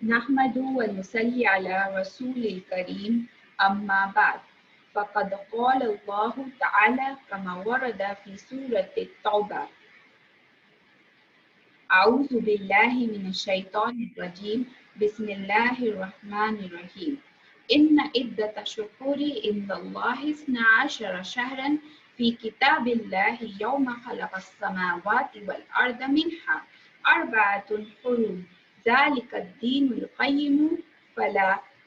نحمد و نصلی علی رسول الکریم اما بعد فقد قال اللہ تعالی كما ورد في سورة التوبہ اعوذ باللہ من الشیطان الرجیم بسم اللہ الرحمن الرحیم ان عدۃ الشہور عند اللہ 12 شہرا فی کتاب اللہ یوم خلق السماوات والارض منها 4 حرم ذلك الدين القيم فلا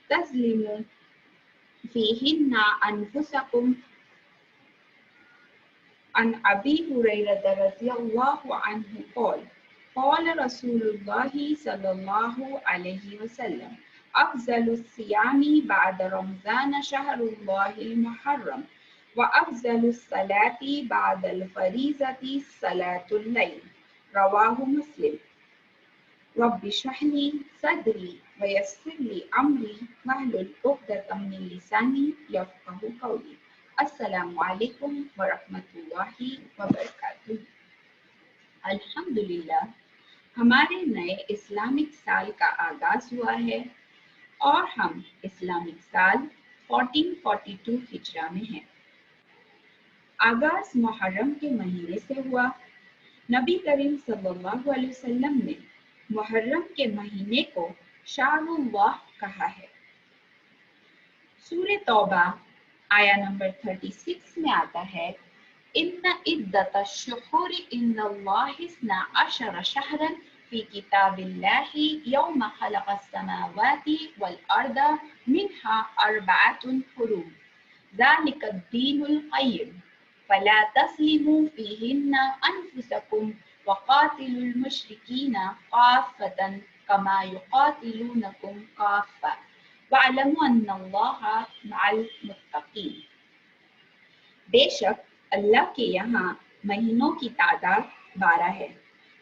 تظلموا فيهن أنفسكم عن أبي هريرة رضي الله عنه قال قال رسول الله صلى الله عليه وسلم أفضل الصيام بعد رمضان شهر الله المحرم وأفضل الصلاة بعد الفريضة صلاة الليل رواه مسلم رب اشرح لي صدري ويسر لي امري واحلل عقدة من لساني يفقهوا قولي السلام علیکم ورحمۃ اللہ وبرکاتہ۔ الحمدللہ ہمارے نئے اسلامک سال کا آغاز ہوا ہے اور ہم اسلامک سال 1442 ہجرہ میں ہیں۔ آغاز محرم کے مہینے سے ہوا۔ نبی کریم صلی اللہ علیہ وسلم نے محرم کے مہینے کو شہر اللہ کہا ہے۔ سورہ توبہ آیا نمبر 36 میں آتا ہے ان عدۃ الشہور عند اللہ 12 شہرا فی کتاب اللہ یوم خلق السماوات والارض منها 4 حرم ذلك الدین القیم فلا تظلموا فیہن انفسکم وقاتلوا المشرکین کافۃ کما یقاتلونکم کافۃ وَاعْلَمُوا أَنَّ اللَّهَ مَعَ الْمُتَّقِينَ۔ بے شک اللہ کے یہاں مہینوں کی تعداد 12 ہے۔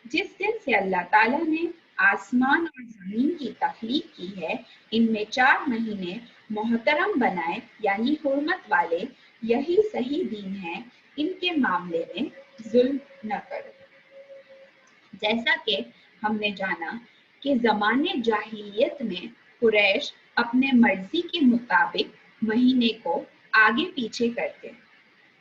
جس دن سے اللہ تعالیٰ نے آسمان اور زمین کی تخلیق کی ہے، ان میں 4 مہینے محترم بنائے یعنی حرمت والے، یہی صحیح دین ہے، ان کے معاملے میں ظلم نہ کرو۔ جیسا کہ ہم نے جانا کہ زمانے جاہلیت میں قریش اپنے مرضی کے مطابق مہینے کو آگے پیچھے کرتے،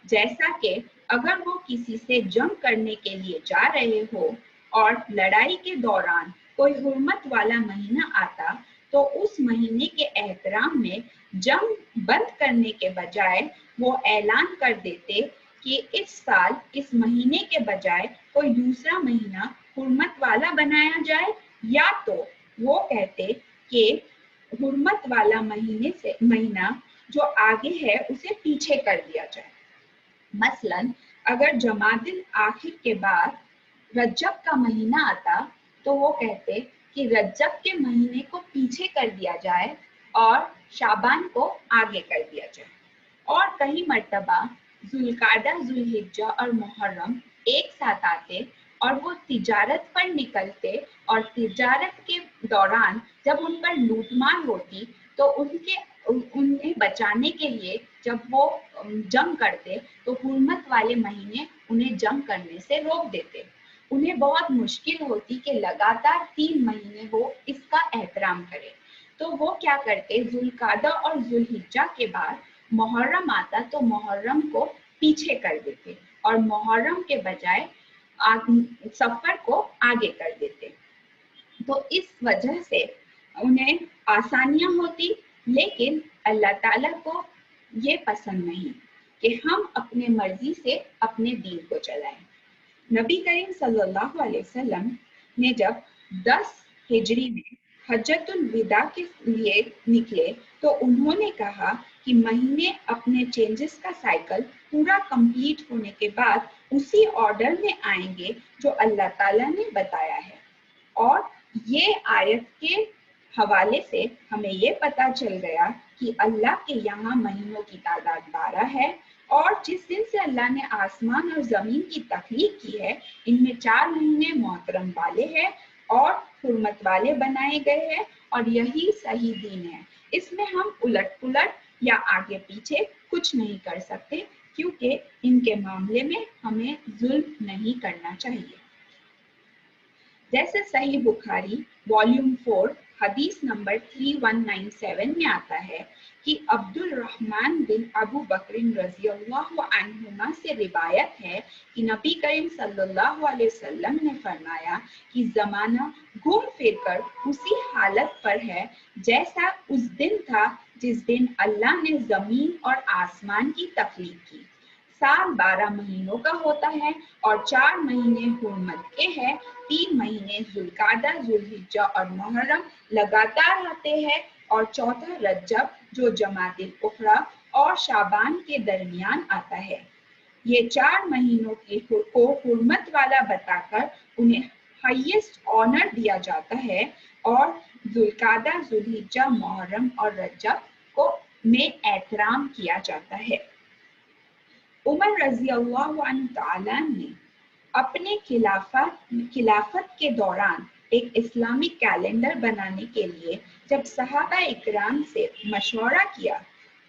جیسا کہ اگر وہ کسی سے جنگ کرنے کے لیے جا رہے ہو اور لڑائی کے دوران کوئی حرمت والا مہینہ آتا تو اس مہینے کے احترام میں جنگ بند کرنے کے بجائے وہ اعلان کر دیتے کہ اس سال اس مہینے کے بجائے کوئی دوسرا مہینہ حرمت والا بنایا جائے، یا تو وہ کہتے کہ حرمت والا مہینہ جو آگے ہے اسے پیچھے کر دیا جائے۔ مثلا اگر جمادی الاخر کے بعد رجب کا مہینہ آتا تو وہ کہتے کہ رجب کے مہینے کو پیچھے کر دیا جائے اور شعبان کو آگے کر دیا جائے۔ اور کئی مرتبہ ذوالقعدہ، ذوالحجہ اور محرم ایک ساتھ آتے اور وہ تجارت پر نکلتے، اور تجارت کے دوران جب ان پر لوٹ مار ہوتی تو انہیں بچانے کے لیے جب وہ جنگ کرتے تو حرمت والے مہینے انہیں جنگ کرنے سے روک دیتے۔ انہیں بہت مشکل ہوتی کہ لگاتار 3 مہینے وہ اس کا احترام کرے، تو وہ کیا کرتے، ذوالقعدہ اور ذوالحجہ کے بعد محرم آتا تو محرم کو پیچھے کر دیتے اور محرم کے بجائے سفر کو آگے کر دیتے۔ تو اس وجہ سے انہیں آسانیاں ہوتی، لیکن اللہ تعالیٰ کو یہ پسند نہیں کہ ہم اپنے مرضی سے اپنے دین کو چلائیں۔ نبی کریم صلی اللہ علیہ وسلم نے جب 10 ہجری میں حجۃ الوداع کے لیے نکلے تو انہوں نے کہا کہ مہینے اپنے چینجز کا سائیکل پورا کمپلیٹ ہونے کے بعد اسی آرڈر میں آئیں گے جو اللہ تعالیٰ نے بتایا ہے۔ اور یہ آیت کے حوالے سے ہمیں یہ پتہ چل گیا کہ اللہ کے یہاں مہینوں کی تعداد 12 ہے، اور جس دن سے اللہ نے آسمان اور زمین کی تخلیق کی ہے ان میں 4 مہینے محترم والے ہیں اور حرمت والے بنائے گئے ہیں، اور یہی صحیح دین ہے۔ اس میں ہم الٹ پلٹ یا آگے پیچھے کچھ نہیں کر سکتے، کیونکہ ان کے معاملے میں ہمیں ظلم نہیں کرنا چاہیے۔ جیسے صحیح بخاری والیوم 4 حدیث نمبر 3197 میں آتا ہے کہ عبدالرحمن بن ابو بکر رضی اللہ عنہما سے روایت ہے کہ نبی کریم صلی اللہ علیہ وسلم نے فرمایا کہ زمانہ گھوم پھر کر اسی حالت پر ہے جیسا اس دن تھا جس دن اللہ نے زمین اور آسمان کی تخلیق کی۔ سال 12 مہینوں کا ہوتا ہے اور 4 مہینے حرمت کے ہیں، 3 مہینے ذوالقعدہ، ذوالحجہ اور محرم لگاتار آتے ہیں، اور چوتھا رجب جو جمادی الاخری اور شعبان کے درمیان آتا ہے۔ یہ 4 مہینوں کو حرمت والا بتا کر انہیں ہائیسٹ آنر دیا جاتا ہے، اور ذوالقعدہ، ذوالحجہ، محرم اور رجب کو میں احترام کیا جاتا ہے۔ عمر رضی اللہ عنہ تعالیٰ نے اپنے خلافت کے دوران ایک اسلامی کیلنڈر بنانے کے لیے جب صحابہ اکرام سے مشورہ کیا،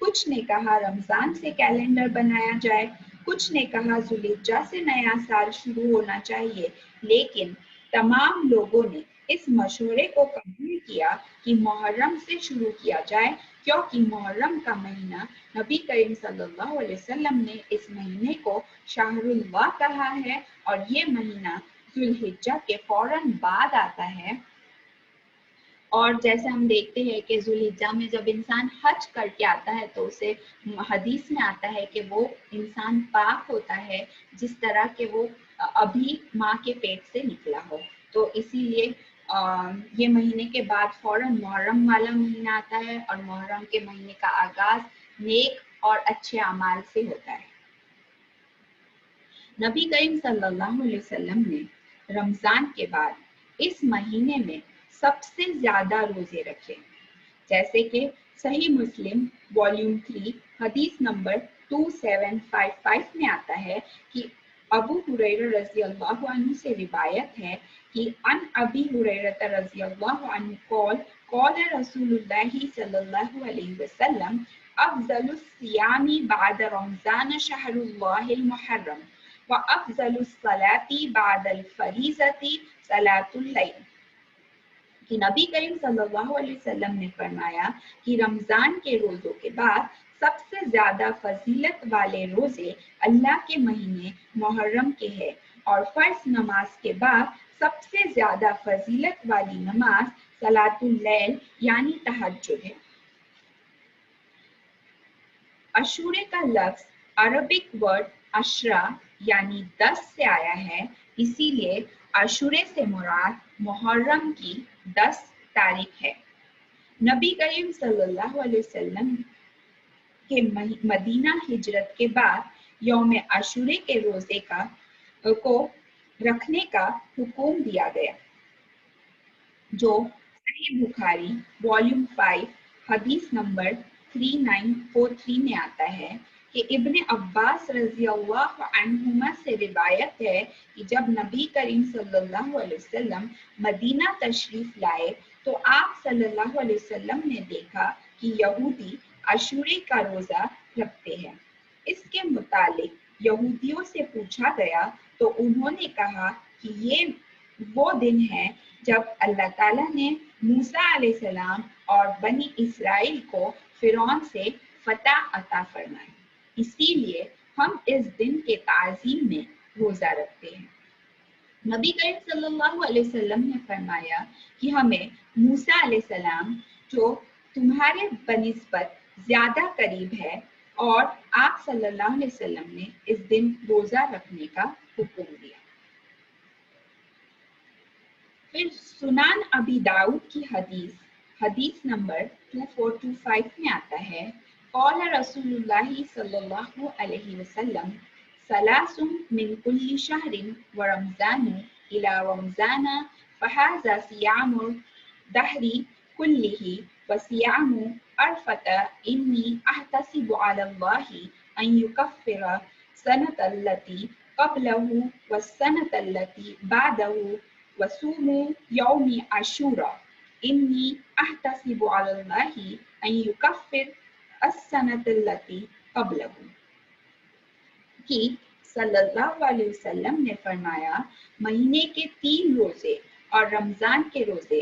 کچھ نے کہا رمضان سے کیلنڈر بنایا جائے، کچھ نے کہا ذوالحجہ سے نیا سال شروع ہونا چاہیے، لیکن تمام لوگوں نے اس مشورے کو قبول کیا کہ محرم سے شروع کیا جائے، کیونکہ محرم کا مہینہ نبی کریم صلی اللہ علیہ وسلم نے اس مہینے کو شہر اللہ کہا ہے، اور یہ مہینہ ذوالحجہ کے فوراً بعد آتا ہے۔ اور جیسے ہم دیکھتے ہیں کہ ذوالحجہ میں جب انسان حج کر کے آتا ہے تو اسے حدیث میں آتا ہے کہ وہ انسان پاک ہوتا ہے جس طرح کہ وہ ابھی ماں کے پیٹ سے نکلا ہو۔ تو اسی لیے یہ مہینے کے بعد فوراً محرم والا مہینہ آتا ہے، اور محرم کے مہینے کا آغاز نیک اور اچھے اعمال سے ہوتا ہے۔ نبی کریم صلی اللہ علیہ وسلم نے رمضان کے بعد اس مہینے میں سب سے زیادہ روزے رکھے، جیسے کہ صحیح مسلم والیوم 3 حدیث نمبر 2755 میں آتا ہے کہ ابو ہریرہ رضی اللہ عنہ سے روایت ہے کہ عن ابی ہریرہ رضی اللہ عنہ قال رسول اللہ صلی اللہ علیہ وسلم افضل الصیام بعد رمضان شہر اللہ المحرم وافضل الصلاة بعد الفریضة صلاة اللیل، کہ نبی کریم صلی اللہ علیہ وسلم نے فرمایا کہ رمضان کے روزوں کے بعد سب سے زیادہ فضیلت والے روزے اللہ کے مہینے محرم کے ہیں، اور فرض نماز کے بعد سب سے زیادہ فضیلت والی نماز صلاۃ اللیل یعنی تہجد ہے۔ عشورے کا لفظ عربک ورڈ عشرہ یعنی 10 سے آیا ہے، اسی لیے عشورے سے مراد محرم کی 10 تاریخ ہے۔ نبی کریم صلی اللہ علیہ وسلم کے مدینہ ہجرت کے بعد یوم عاشورے کے روزے کو رکھنے کا حکم دیا گیا، جو صحیح بخاری والیوم 5 حدیث نمبر 3943 میں آتا ہے کہ ابن عباس رضی اللہ عنہما سے روایت ہے کہ جب نبی کریم صلی اللہ علیہ وسلم مدینہ تشریف لائے تو آپ صلی اللہ علیہ وسلم نے دیکھا کہ یہودی عاشورے کا روزہ رکھتے ہیں۔ اس کے متعلق یہودیوں سے پوچھا گیا تو انہوں نے کہا کہ یہ وہ دن ہے جب اللہ تعالیٰ نے موسیٰ علیہ السلام اور بنی اسرائیل کو فرعون سے فتح عطا فرمائی، اسی لیے ہم اس دن کے تعظیم میں روزہ رکھتے ہیں۔ نبی کریم صلی اللہ علیہ وسلم نے فرمایا کہ ہمیں موسیٰ علیہ السلام جو تمہارے بنسبت زیادہ قریب ہے، اور آپ صلی اللہ علیہ وسلم نے اس دن روزہ رکھنے کا حکم دیا۔ پھر سنن ابی داؤد کی حدیث نمبر 2425 میں آتا ہے قال رسول اللہ صلی اللہ علیہ وسلم ثلاث من كل شهر ورمضان إلى رمضان فهذا صيام الدهر كله وصيام عرفة إني أحتسب على الله أن يكفر السنة التي قبله والسنة التي بعده وصوموا يوم عاشوراء إني أحتسب على الله أن يكفر السنة التي قبله، کہ صلی اللہ علیہ وسلم نے فرمایا مہینے کے 3 روزے اور رمضان کے روزے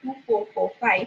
2445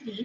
3,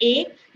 1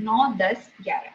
9, 10, 11।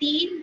3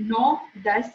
9, 10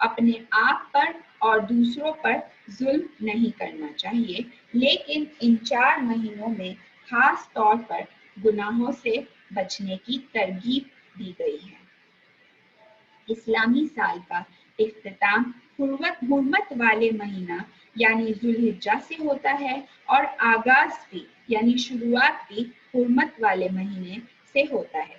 اپنے آپ پر اور دوسروں پر ظلم نہیں کرنا چاہیے، لیکن ان 4 مہینوں میں خاص طور پر گناہوں سے بچنے کی ترغیب دی گئی ہے۔ اسلامی سال کا اختتام حرمت والے مہینہ یعنی ذوالحجہ سے ہوتا ہے اور آغاز بھی یعنی شروعات بھی حرمت والے مہینے سے ہوتا ہے۔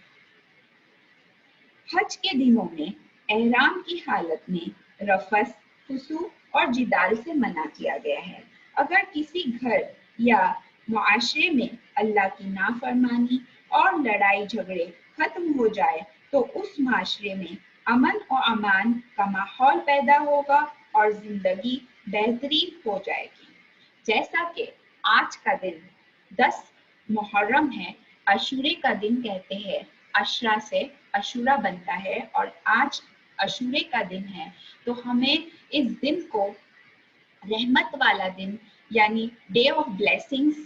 حج کے دنوں میں احرام کی حالت میں رفث، فسوق اور جدال سے منع کیا گیا ہے۔ اگر کسی گھر یا معاشرے میں اللہ کی نافرمانی اور لڑائی جھگڑے ختم ہو جائے تو اس معاشرے میں امن و امان کا ماحول پیدا ہوگا اور زندگی بہترین ہو جائے گی۔ جیسا کہ آج کا دن 10 محرم ہے، عاشورے کا دن کہتے ہیں، عشرہ سے عشورہ بنتا ہے اور آج عاشورے کا دن ہے، تو ہمیں اس دن کو رحمت والا دن یعنی ڈے آف بلیسنگز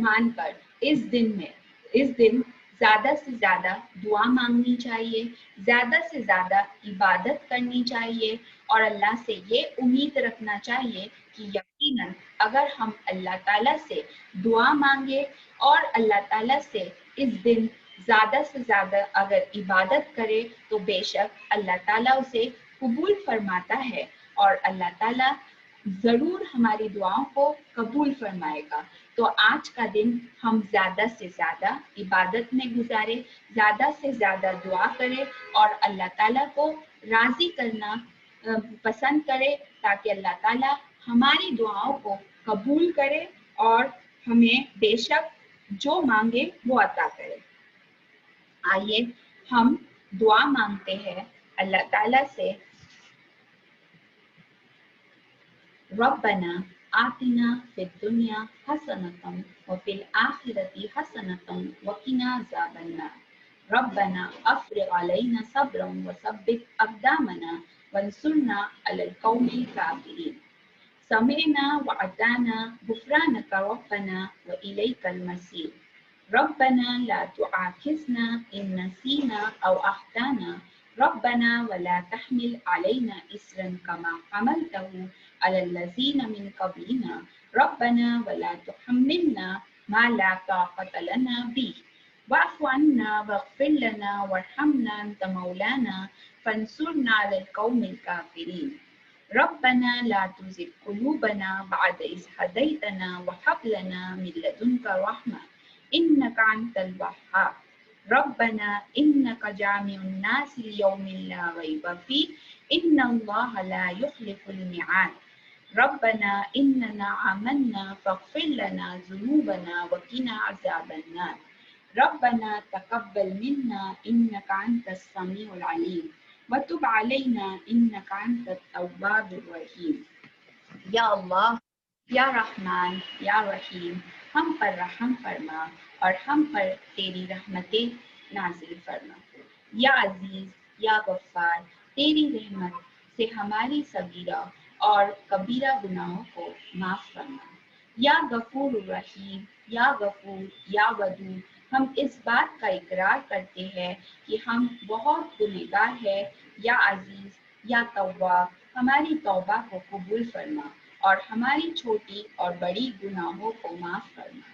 مان کر اس دن زیادہ سے زیادہ دعا مانگنی چاہیے، زیادہ سے زیادہ عبادت کرنی چاہیے اور اللہ سے یہ امید رکھنا چاہیے کہ یقیناً اگر ہم اللہ تعالیٰ سے دعا مانگے اور اللہ تعالیٰ سے اس دن زیادہ سے زیادہ اگر عبادت کرے تو بے شک اللہ تعالیٰ اسے قبول فرماتا ہے اور اللہ تعالیٰ ضرور ہماری دعاؤں کو قبول فرمائے گا۔ تو آج کا دن ہم زیادہ سے زیادہ عبادت میں گزارے، زیادہ سے زیادہ دعا کرے اور اللہ تعالیٰ کو راضی کرنا پسند کرے تاکہ اللہ تعالیٰ ہماری دعاؤں کو قبول کرے اور ہمیں بے شک جو مانگے وہ عطا کرے۔ آئیے ہم دعا مانگتے ہیں اللہ تعالیٰ سے۔ ربنا آتنا فی الدنیا حسنۃ وفی الآخرۃ حسنۃ وقنا عذاب النار۔ ربنا افرغ علینا صبرا وثبت اقدامنا وانصرنا علی القوم الکافرین۔ سمعنا وأطعنا غفرانك ربنا وإليك المصير۔ ربنا لا تؤاخذنا إن نسينا أو أخطأنا ربنا ولا تحمل علينا إصرا كما حملته على الذين من قبلنا ربنا ولا تحملنا ما لا طاقة لنا به واعف عنا واغفر لنا وارحمنا أنت مولانا فانصرنا على القوم الكافرين۔ ربنا لا تزغ قلوبنا بعد إذ هديتنا وهب لنا من لدنك رحمة إنك أنت الوهاب۔ ربنا إنك جامع الناس ليوم لا ريب فيه إن الله لا يخلف الميعاد۔ ربنا إننا آمنا فاغفر لنا ذنوبنا وقنا عذاب النار۔ ربنا تقبل منا إنك أنت السميع العليم وتب علينا إنك أنت التواب الرحيم۔ یا اللہ، یا رحمان، یا رحیم، ہم پر رحم فرما اور ہم پر تیری رحمتیں نازل فرما۔ یا عزیز، یا غفار، تیری رحمت سے ہماری صغیرہ اور کبیرہ گناہوں کو معاف فرما۔ یا غفور الرحیم، یا غفور، یا ودود، ہم اس بات کا اقرار کرتے ہیں کہ ہم بہت گنہگار ہیں۔ یا عزیز، یا تواب، ہماری توبہ کو قبول فرما اور ہماری چھوٹی اور بڑی گناہوں کو معاف فرما۔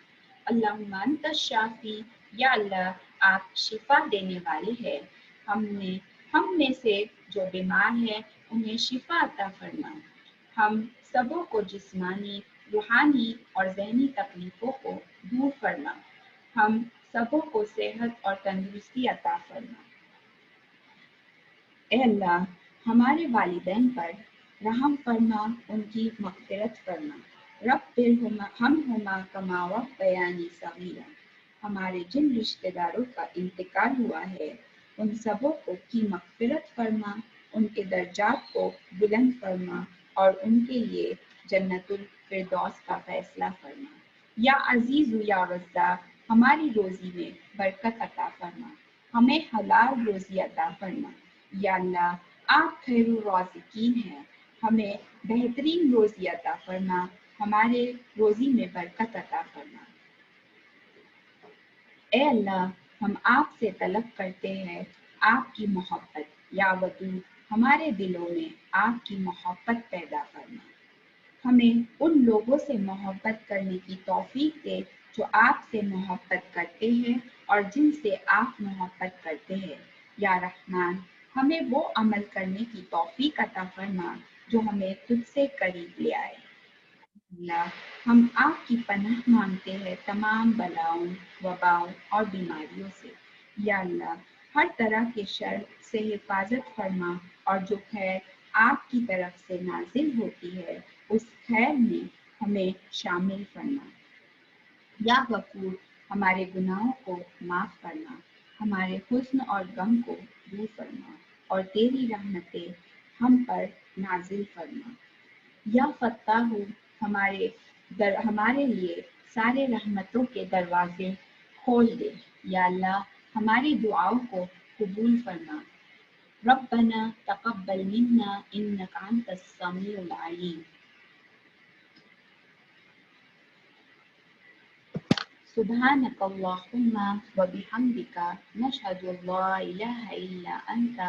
اللہم انت الشافی، یا اللہ آپ شفا دینے والے ہیں، ہم میں سے جو بیمار ہیں انہیں شفا عطا فرما۔ ہم سبوں کو جسمانی، روحانی اور ذہنی تکلیفوں کو دور فرما۔ ہم سبوں کو صحت اور تندرستی عطا فرما۔ اے اللہ ہمارے والدین پر رحم فرما، ان کی مغفرت فرما۔ رب ارحمہما کما ربیانی صغیرا، ہمارے جن رشتہ داروں کا انتقال ہوا ہے ان سبوں کی مغفرت فرما، ان کے درجات کو بلند فرما اور ان کے لیے جنت الفردوس کا فیصلہ فرما۔ یا عزیز یا رزاق، ہماری روزی میں برکت عطا فرما، ہمیں حلال روزی عطا فرما۔ یا اللہ آپ خیر الرازقین ہیں، ہمیں بہترین روزی عطا فرما، ہمارے روزی میں برکت عطا فرما۔ اے اللہ ہم آپ سے طلب کرتے ہیں آپ کی محبت۔ یا ودود، ہمارے دلوں میں آپ کی محبت پیدا فرما، ہمیں ان لوگوں سے محبت کرنے کی توفیق دے جو آپ سے محبت کرتے ہیں اور جن سے آپ محبت کرتے ہیں۔ یا رحمان، ہمیں وہ عمل کرنے کی توفیق عطا فرما جو ہمیں تجھ سے قریب لے آئے۔ اللہ، ہم آپ کی پناہ مانگتے ہیں تمام بلاؤں، وباؤں اور بیماریوں سے۔ یا اللہ، ہر طرح کے شر سے حفاظت فرما اور جو خیر آپ کی طرف سے نازل ہوتی ہے اس خیر میں ہمیں شامل فرما۔ یا غفور، ہمارے گناہوں کو معاف فرما، ہمارے حزن اور غم کو دور فرما اور تیری رحمتیں ہم پر نازل فرما۔ یا فتاح، ہمارے لیے سارے رحمتوں کے دروازے کھول دے۔ یا اللہ، ہماری دعاؤں کو قبول فرما۔ ربنا تقبل منا انک انت السمیع العلیم۔ سبحانك اللهم وبحمدك نشهد ان لا اله الا انت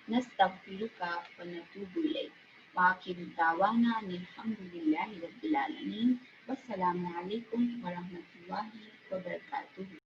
نستغفرك ونتوب اليك واخر دعوانا ان الحمد لله رب العالمين۔ والسلام علیکم ورحمۃ اللہ وبرکاتہ۔